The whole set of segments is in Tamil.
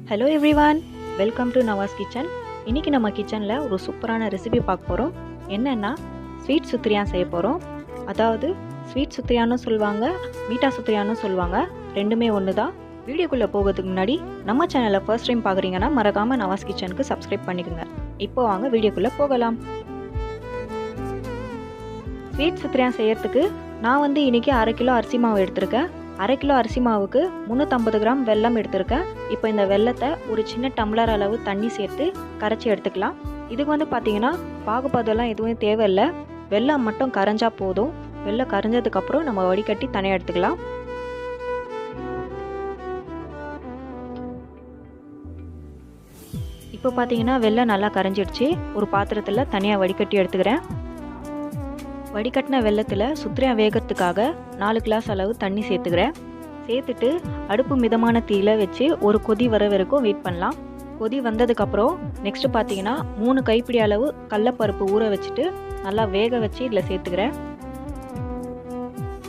Hello everyone, welcome to Nawaz kitchen. இன்னைக்கு நம்ம கிச்சன்ல ஒரு சூப்பரான ரெசிபி பார்க்க போறோம். என்னன்னா ஸ்வீட் சுத்ரியான் செய்ய போறோம். அதாவது ஸ்வீட் சுத்ரியான்னு சொல்வாங்க, மீட்டா சுத்ரியான்னு சொல்வாங்க. ரெண்டுமே ஒண்ணுதான். வீடியோக்குள்ள போகிறதுக்கு முன்னாடி நம்ம சேனலை ஃபர்ஸ்ட் டைம் பார்க்குறீங்கன்னா மறக்காம நவாஸ் கிச்சனுக்கு சப்ஸ்கிரைப் பண்ணிக்கோங்க. இப்போ வாங்க வீடியோக்குள்ள போகலாம். ஸ்வீட் சுத்ரியான் செய்யறதுக்கு நான் இன்னைக்கு 1/2 கிலோ அரிசி மாவு எடுத்திருக்கேன். 1/2 கிலோ அரிசி மாவுக்கு 350 கிராம் வெல்லம் எடுத்திருக்கேன். இப்போ இந்த வெல்லத்தை ஒரு சின்ன டம்ளர் அளவு தண்ணி சேர்த்து கரைச்சி எடுத்துக்கலாம். இதுக்கு பார்த்தீங்கன்னா பாகுபாதெல்லாம் எதுவும் தேவையில்லை. வெல்லம் மட்டும் கரைஞ்சா போதும். வெல்லம் கரைஞ்சதுக்கப்புறம் நம்ம வடிகட்டி தனியாக எடுத்துக்கலாம். இப்போ பார்த்தீங்கன்னா வெல்லம் நல்லா கரைஞ்சிடுச்சு. ஒரு பாத்திரத்தில் தனியாக வடிகட்டி எடுத்துக்கிறேன். வடிகட்டின வெல்லத்தில் சுத்ரியான் வேகிறதுக்காக 4 கிளாஸ் அளவு தண்ணி சேர்த்துக்கிறேன். சேர்த்துட்டு அடுப்பு மிதமான தீயில வச்சு ஒரு கொதி வர வரைக்கும் வெயிட் பண்ணலாம். கொதி வந்ததுக்கப்புறம் நெக்ஸ்ட் பார்த்தீங்கன்னா 3 கைப்பிடி அளவு கடலைப்பருப்பு ஊற வச்சுட்டு நல்லா வேக வச்சு இதில் சேர்த்துக்கிறேன்.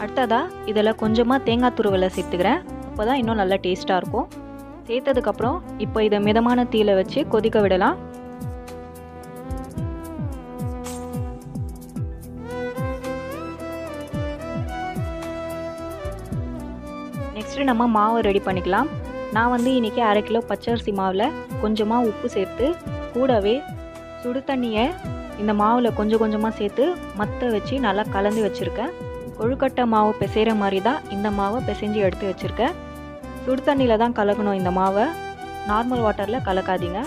அடுத்ததாக இதில் கொஞ்சமாக தேங்காய் துருவலை சேர்த்துக்கிறேன். அப்போ தான் இன்னும் நல்லா டேஸ்ட்டாக இருக்கும். சேர்த்ததுக்கப்புறம் இப்போ இதை மிதமான தீயில வச்சு கொதிக்க விடலாம். நெக்ஸ்ட்டு நம்ம மாவை ரெடி பண்ணிக்கலாம். நான் இன்றைக்கி 1/2 கிலோ பச்சரிசி மாவில் கொஞ்சமாக உப்பு சேர்த்து கூடவே சுடு தண்ணியை இந்த மாவில் கொஞ்சம் கொஞ்சமாக சேர்த்து மற்ற வச்சு நல்லா கலந்து வச்சுருக்கேன். கொழுக்கட்டை மாவு பிசைகிற மாதிரி தான் இந்த மாவை பிசைஞ்சு எடுத்து வச்சுருக்கேன். சுடு தண்ணியில் தான் கலக்கணும். இந்த மாவை நார்மல் வாட்டரில் கலக்காதீங்க.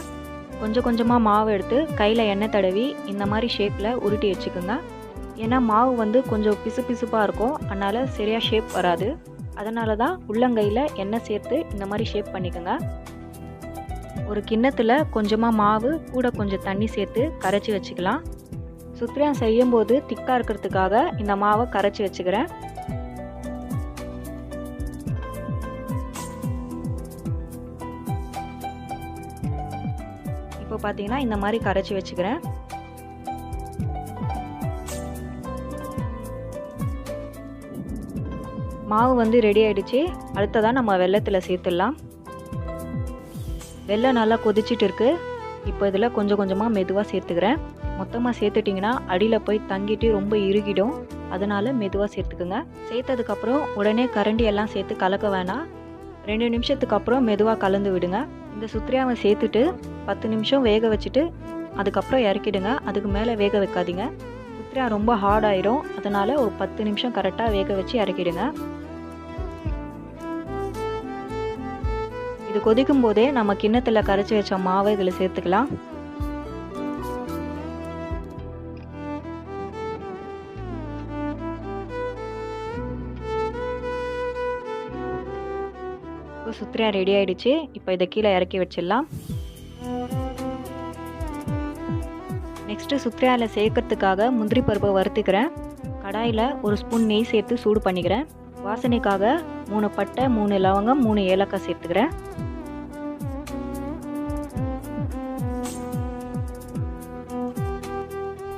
கொஞ்சம் கொஞ்சமாக மாவு எடுத்து கையில் எண்ணெய் தடவி இந்த மாதிரி ஷேப்பில் உருட்டி வச்சுக்கோங்க. ஏன்னா மாவு கொஞ்சம் பிசு பிசுப்பாக இருக்கும், அதனால் சரியாக ஷேப் வராது. அதனால தான் உள்ளங்கையில் எண்ணெய் சேர்த்து இந்த மாதிரி ஷேப் பண்ணிக்கோங்க. ஒரு கிண்ணத்தில் கொஞ்சமாக மாவு கூட கொஞ்சம் தண்ணி சேர்த்து கரைச்சி வச்சுக்கலாம். சுத்ரியான் செய்யும்போது திக்காக இருக்கிறதுக்காக இந்த மாவை கரைச்சி வச்சுக்கிறேன். இப்போ பார்த்தீங்கன்னா இந்த மாதிரி கரைச்சி வச்சுக்கிறேன். மாவு ரெடி ஆகிடுச்சு. அடுத்ததான் நம்ம வெல்லத்தில் சேர்த்துடலாம். வெல்லம் நல்லா கொதிச்சிட்டு இருக்கு. இப்போ இதில் கொஞ்சம் கொஞ்சமாக மெதுவாக சேர்த்துக்கிறேன். மொத்தமாக சேர்த்துட்டிங்கன்னா அடியில் போய் தங்கிட்டு ரொம்ப இறுகிடும். அதனால் மெதுவாக சேர்த்துக்குங்க. சேர்த்ததுக்கப்புறம் உடனே கரண்டி எல்லாம் சேர்த்து கலக்க வேணாம். 2 நிமிஷத்துக்கு அப்புறம் மெதுவாக கலந்து விடுங்க. இந்த சுத்ரியாவை சேர்த்துட்டு 10 நிமிஷம் வேக வச்சுட்டு அதுக்கப்புறம் இறக்கிடுங்க. அதுக்கு மேலே வேக வைக்காதீங்க. சுத்ரியான் ரொம்ப ஹார்ட் ஆயிரும். அதனால் ஒரு 10 நிமிஷம் கரெக்டாக வேக வச்சு இறக்கிடுங்க. இது கொதிக்கும் போதே நம்ம கிண்ணத்தில் கரைச்சி வச்ச மாவை இதில் சேர்த்துக்கலாம். இப்போ சுத்ரியான் ரெடி ஆயிடுச்சு. இப்போ இதை கீழே இறக்கி வச்சிடலாம். நெக்ஸ்ட்டு சுத்ரியாவில் சேர்க்கறதுக்காக முந்திரி பருப்பை வறுத்துக்கிறேன். கடாயில் ஒரு ஸ்பூன் நெய் சேர்த்து சூடு பண்ணிக்கிறேன். வாசனைக்காக 3 பட்டை, 3 லவங்கம், 3 ஏலக்காய் சேர்த்துக்கிறேன்.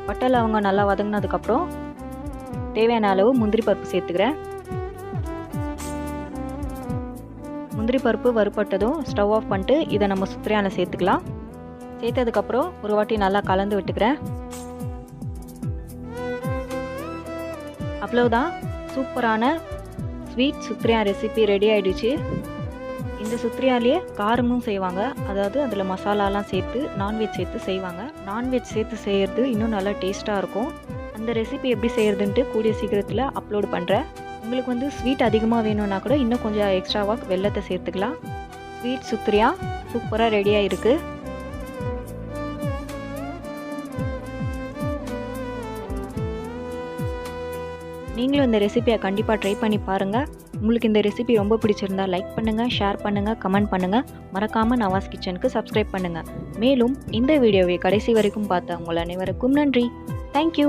பட்டை லவங்கம் நல்லா வதங்கினதுக்கப்புறம் தேவையான அளவு முந்திரி பருப்பு சேர்த்துக்கிறேன். முந்திரி பருப்பு வறுபட்டதும் ஸ்டவ் ஆஃப் பண்ணிட்டு இதை நம்ம சுத்ரியானை சேர்த்துக்கலாம். சேர்த்ததுக்கப்புறம் ஒரு வாட்டி நல்லா கலந்து விட்டுக்கிறேன். அவ்வளவுதான், சூப்பரான ஸ்வீட் சுத்ரியான் ரெசிபி ரெடி ஆகிடுச்சு. இந்த சுத்ரியாலேயே காரமும் செய்வாங்க. அதாவது அதில் மசாலாலாம் சேர்த்து நான்வெஜ் சேர்த்து செய்வாங்க. நான்வெஜ் சேர்த்து செய்கிறது இன்னும் நல்லா டேஸ்ட்டாக இருக்கும். அந்த ரெசிபி எப்படி செய்கிறதுன்ட்டு கூடிய சீக்கிரத்தில் அப்லோட் பண்ணுறேன். உங்களுக்கு ஸ்வீட் அதிகமாக வேணும்னா கூட இன்னும் கொஞ்சம் எக்ஸ்ட்ராவாக வெல்லத்தை சேர்த்துக்கலாம். ஸ்வீட் சுத்ரியான் சூப்பராக ரெடியாக இருக்குது. நீங்களும் இந்த ரெசிபியை கண்டிப்பாக ட்ரை பண்ணி பாருங்கள். உங்களுக்கு இந்த ரெசிபி ரொம்ப பிடிச்சிருந்தா லைக் பண்ணுங்கள், ஷேர் பண்ணுங்கள், கமெண்ட் பண்ணுங்கள். மறக்காமல் நவாஸ் கிச்சனுக்கு சப்ஸ்கிரைப் பண்ணுங்கள். மேலும் இந்த வீடியோவை கடைசி வரைக்கும் பார்த்த உங்கள் அனைவருக்கும் நன்றி. தேங்க்யூ.